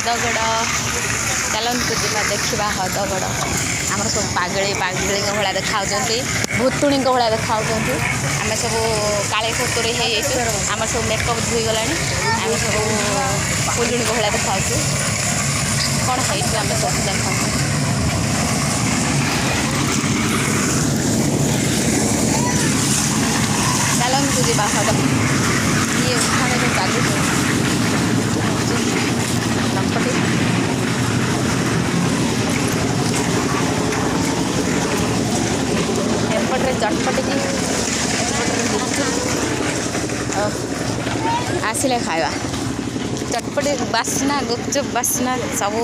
हदगड़ चलतु जा देखा हदगड़ आम सब पागड़ी पागड़ी भाया देखा भूतुणी भाया देखा आम सब काले फोटोरे आम सब मेकअप धोईगला आम सब फुलुणी भाया देखा कौन है आम सब देखा चलतु जा हद ये उठाने जो चलू लंपटी एपटे चटपटी की आसिले खावा चटपटी बास्ना गुपचुप बास्ना सब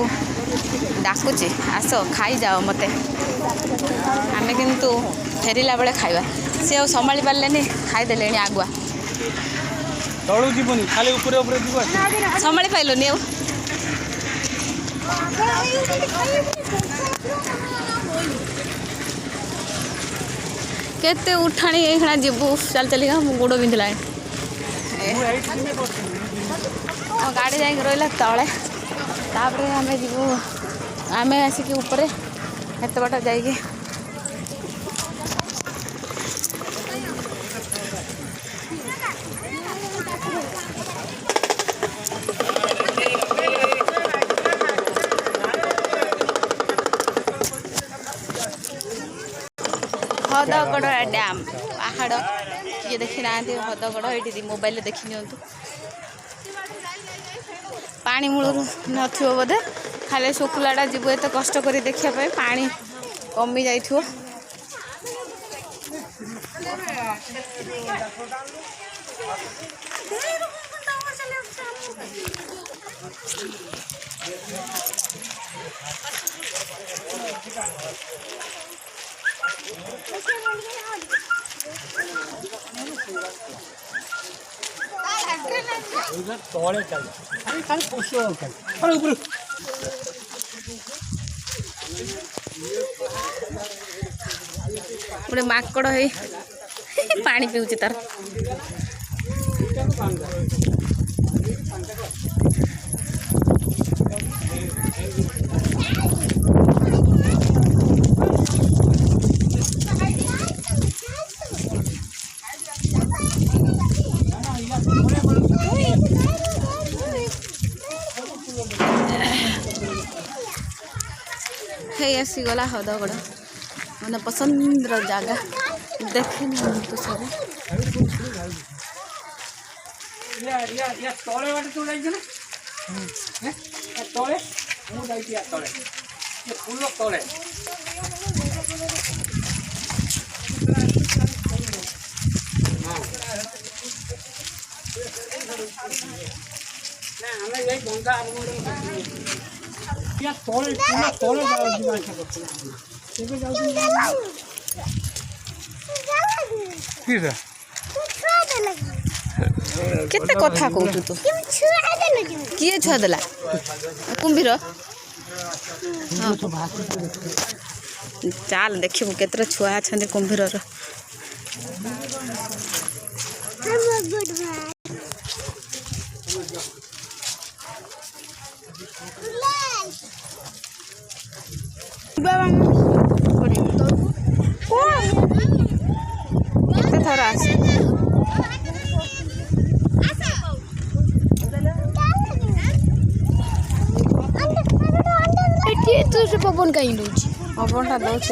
डाकुची आस खाई जाओ मते आमे किंतु फेरिला बेले खाइबा से संभाली पारे खाईदे आगुआ तलू जीवन खाली ऊपर ऊपर जीव संभाली पाइलुनि केते उठाणी एखना जीवु चल चलिका मो गोड़ बिंधला गाड़ी जाई रहा तले तापर आम जीवु आम आसिक ऊपर एत बाट जा हदगड़ डैम पहाड़ ये देखी ना हदगड़ ये मोबाइल देखी नि पानी मूल नथिबो बोधे खाली शुक्लाटा जीव एत कष्ट कर देखापी पानी कमी जाइए तले चल खाली पशु ऊपर गोटे माकड़ है पानी पीऊँ तार है आसीगला हदगड़ मैंने पसंद जगह देखी तो सब तले बाटे तू जाइए तले मुझे तले फूल तले केते कथा कहतु तू किए छुआ देला कुंभीर चल देखिबू केतरा छुआ अछंदी कुंभीर केते थर आसे पवन कहीं दूची पवनटा दौच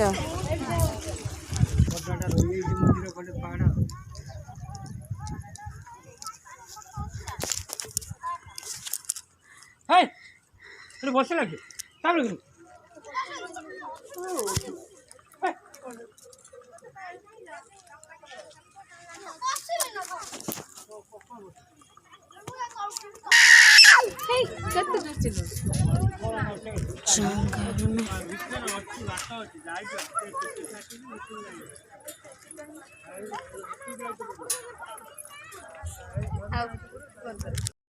बस लगे जंगल में